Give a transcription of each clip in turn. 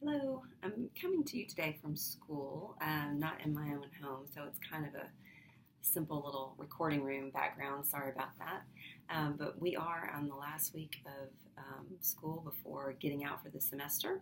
Hello, I'm coming to you today from school, not in my own home, so it's kind of a simple little recording room background. Sorry about that. But we are on the last week of school before getting out for the semester,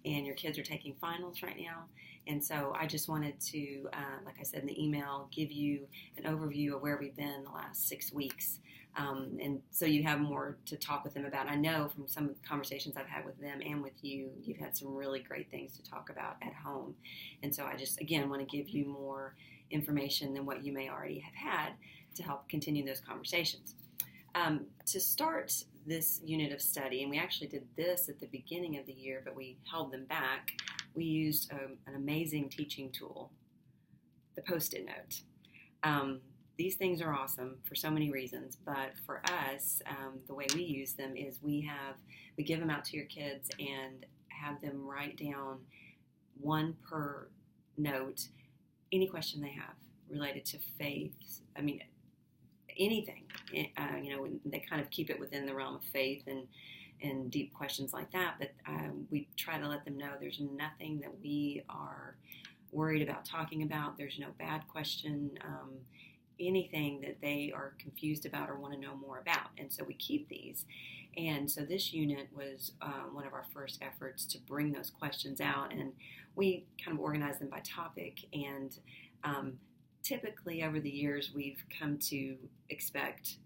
and your kids are taking finals right now. And so I just wanted to, like I said in the email, give you an overview of where we've been the last 6 weeks. And so you have more to talk with them about. I know from some conversations I've had with them and with you, you've had some really great things to talk about at home. And so I just, again, want to give you more information than what you may already have had to help continue those conversations. To start this unit of study, and we actually did this at the beginning of the year, but we held them back, we used an amazing teaching tool, the Post-it note. These things are awesome for so many reasons, but for us, the way we use them is we give them out to your kids and have them write down one per note any question they have related to faith. I mean, anything. They kind of keep it within the realm of faith and deep questions like that, but we try to let them know there's nothing that we are worried about talking about. There's no bad question. Anything that they are confused about or want to know more about. And so we keep these. And so this unit was one of our first efforts to bring those questions out. And we kind of organized them by topic. And typically over the years, we've come to expect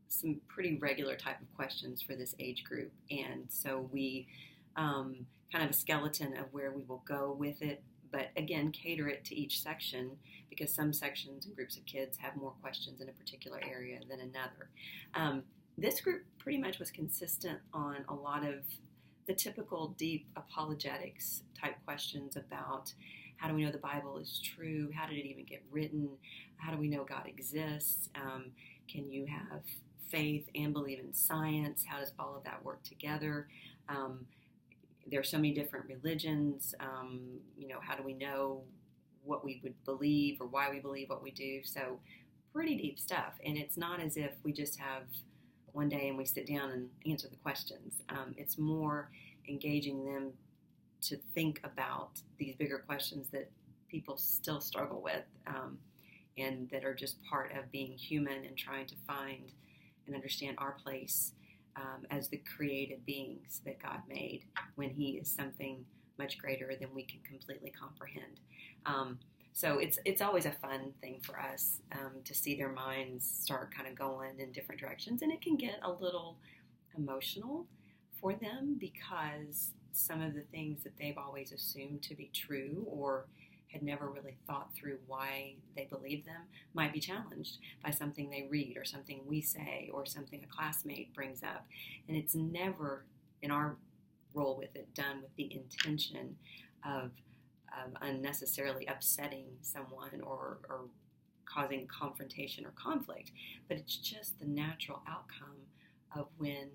some pretty regular type of questions for this age group. And so we kind of a skeleton of where we will go with it. But again, cater it to each section because some sections and groups of kids have more questions in a particular area than another. This group pretty much was consistent on a lot of the typical deep apologetics type questions about how do we know the Bible is true? How did it even get written? How do we know God exists? Can you have faith and believe in science? How does all of that work together? There are so many different religions. How do we know what we would believe or why we believe what we do? So pretty deep stuff. And it's not as if we just have one day and we sit down and answer the questions. It's more engaging them to think about these bigger questions that people still struggle with and that are just part of being human and trying to find and understand our place as the created beings that God made when He is something much greater than we can completely comprehend. So it's always a fun thing for us to see their minds start kind of going in different directions, and it can get a little emotional for them because some of the things that they've always assumed to be true or had never really thought through why they believe them might be challenged by something they read or something we say or something a classmate brings up. And it's never, in our role with it, done with the intention of unnecessarily upsetting someone or causing confrontation or conflict. But it's just the natural outcome of when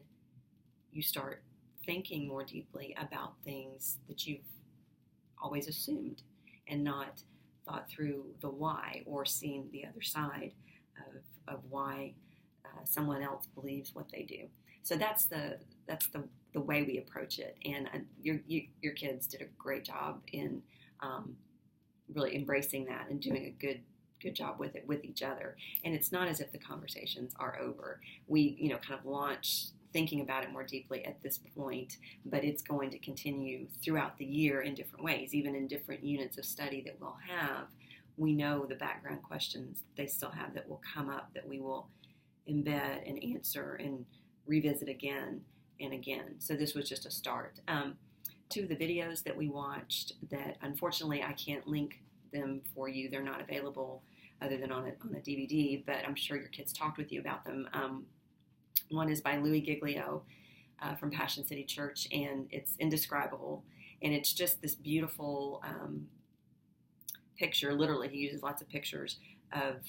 you start thinking more deeply about things that you've always assumed and not thought through the why or seen the other side of why someone else believes what they do. So that's the way we approach it. And your kids did a great job in really embracing that and doing a good job with it with each other. And it's not as if the conversations are over. We kind of launch thinking about it more deeply at this point, but it's going to continue throughout the year in different ways, even in different units of study that we'll have. We know the background questions they still have that will come up that we will embed and answer and revisit again and again. So this was just a start. Two of the videos that we watched that unfortunately I can't link them for you. They're not available other than on a DVD, but I'm sure your kids talked with you about them. One is by Louis Giglio from Passion City Church, and it's indescribable. And it's just this beautiful picture. Literally, he uses lots of pictures of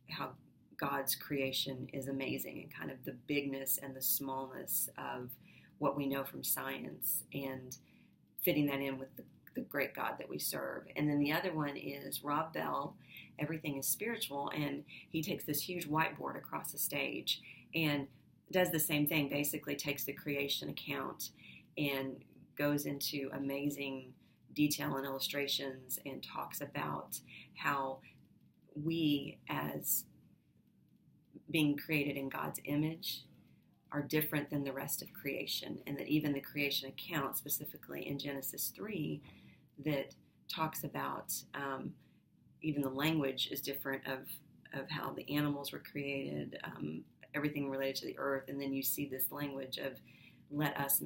how God's creation is amazing and kind of the bigness and the smallness of what we know from science and fitting that in with the great God that we serve. And then the other one is Rob Bell, Everything is Spiritual, and he takes this huge whiteboard across the stage and does the same thing, basically takes the creation account and goes into amazing detail and illustrations and talks about how we, as being created in God's image, are different than the rest of creation, and that even the creation account, specifically in Genesis 3, that talks about even the language is different of how the animals were created, everything related to the earth, and then you see this language of let us,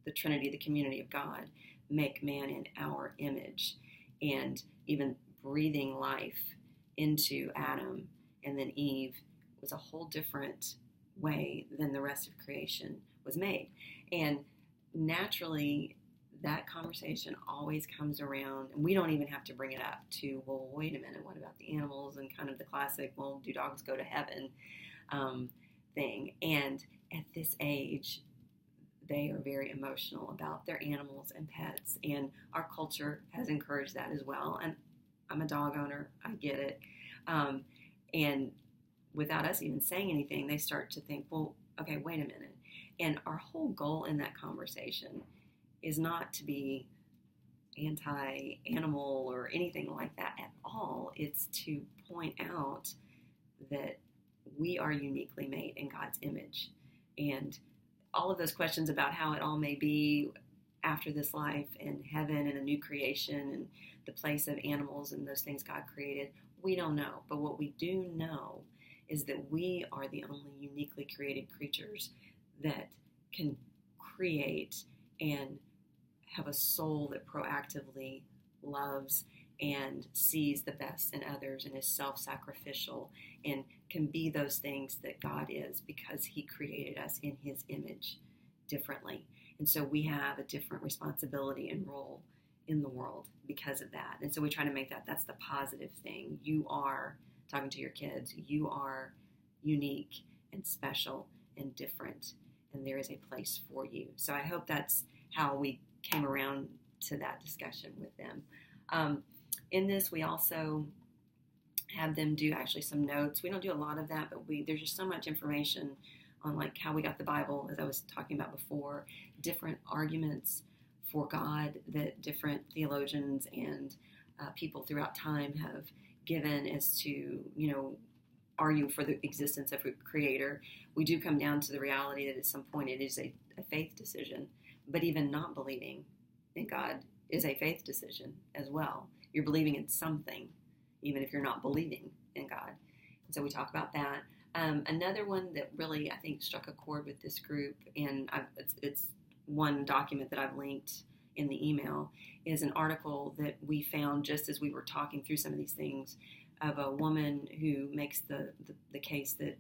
the Trinity, the community of God, make man in our image, and even breathing life into Adam and then Eve was a whole different way than the rest of creation was made. And naturally, that conversation always comes around, and we don't even have to bring it up to, well, wait a minute, what about the animals, and kind of the classic, well, do dogs go to heaven thing. And at this age, they are very emotional about their animals and pets, and our culture has encouraged that as well. And I'm a dog owner, I get it. And without us even saying anything, they start to think, well, okay, wait a minute. And our whole goal in that conversation is not to be anti-animal or anything like that at all. It's to point out that we are uniquely made in God's image. And all of those questions about how it all may be after this life and heaven and a new creation and the place of animals and those things God created, we don't know. But what we do know is that we are the only uniquely created creatures that can create and have a soul that proactively loves and sees the best in others and is self-sacrificial and can be those things that God is, because he created us in his image differently. And so we have a different responsibility and role in the world because of that. And so we try to make that's the positive thing. You are, talking to your kids, you are unique and special and different, and there is a place for you. So I hope that's how we came around to that discussion with them. In this, we also have them do actually some notes. We don't do a lot of that, but there's just so much information on like how we got the Bible, as I was talking about before, different arguments for God that different theologians and people throughout time have given as to, argue for the existence of a creator. We do come down to the reality that at some point it is a faith decision, but even not believing in God is a faith decision as well. You're believing in something, even if you're not believing in God. And so we talk about that. Another one that really, I think, struck a chord with this group, and it's one document that I've linked in the email, is an article that we found just as we were talking through some of these things, of a woman who makes the case that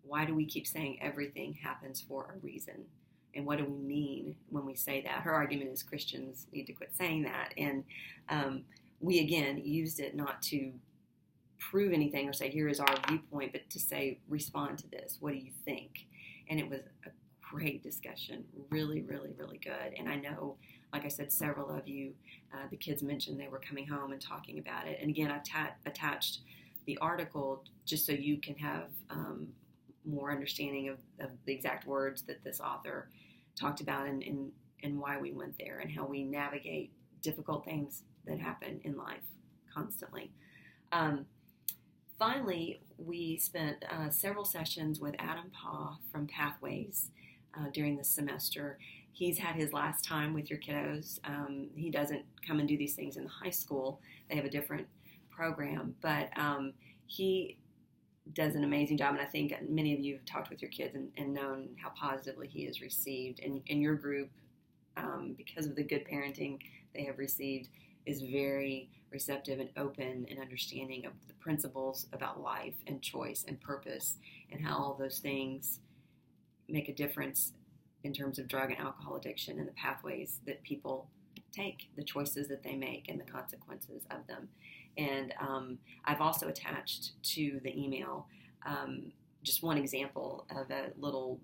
why do we keep saying everything happens for a reason? And what do we mean when we say that? Her argument is Christians need to quit saying that. And we, again, used it not to prove anything or say, here is our viewpoint, but to say, respond to this. What do you think? And it was a great discussion. Really, really, really good. And I know, like I said, several of you, the kids mentioned they were coming home and talking about it. And again, I attached the article just so you can have more understanding of the exact words that this author talked about and why we went there and how we navigate difficult things that happen in life constantly. Finally, we spent several sessions with Adam Paw from Pathways during this semester. He's had his last time with your kiddos. He doesn't come and do these things in the high school. They have a different program, but he does an amazing job, and I think many of you have talked with your kids and known how positively he is received. And your group, because of the good parenting they have received, is very receptive and open and understanding of the principles about life and choice and purpose and how all those things make a difference in terms of drug and alcohol addiction and the pathways that people take, the choices that they make and the consequences of them. And I've also attached to the email just one example of a little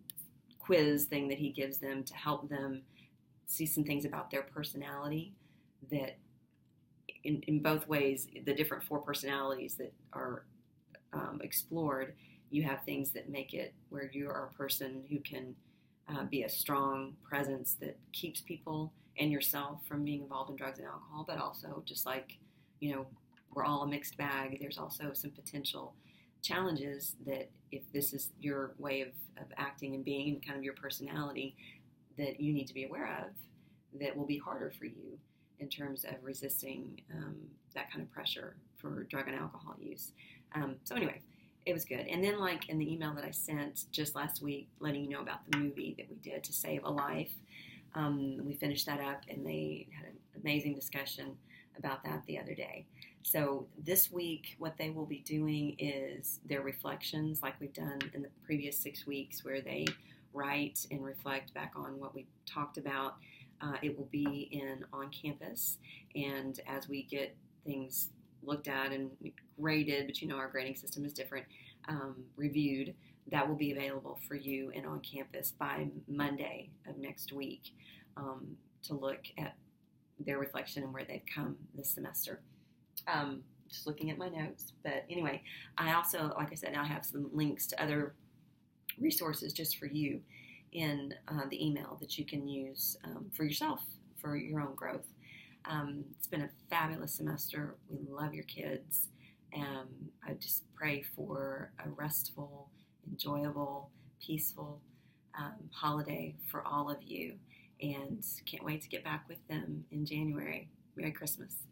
quiz thing that he gives them to help them see some things about their personality that in both ways, the different 4 personalities that are explored, you have things that make it where you are a person who can be a strong presence that keeps people and yourself from being involved in drugs and alcohol, but also just like, we're all a mixed bag. There's also some potential challenges that if this is your way of acting and being and kind of your personality that you need to be aware of, that will be harder for you in terms of resisting that kind of pressure for drug and alcohol use. So anyway, it was good. And then like in the email that I sent just last week, letting you know about the movie that we did to save a life, we finished that up and they had an amazing discussion about that the other day. So this week, what they will be doing is their reflections like we've done in the previous 6 weeks where they write and reflect back on what we talked about. It will be in on campus, and as we get things looked at and graded, but our grading system is different, reviewed, that will be available for you and on campus by Monday of next week to look at their reflection and where they've come this semester. Just looking at my notes. But anyway, I also, like I said, I have some links to other resources just for you in the email that you can use for yourself, for your own growth. It's been a fabulous semester. We love your kids. I just pray for a restful, enjoyable, peaceful holiday for all of you. And can't wait to get back with them in January. Merry Christmas.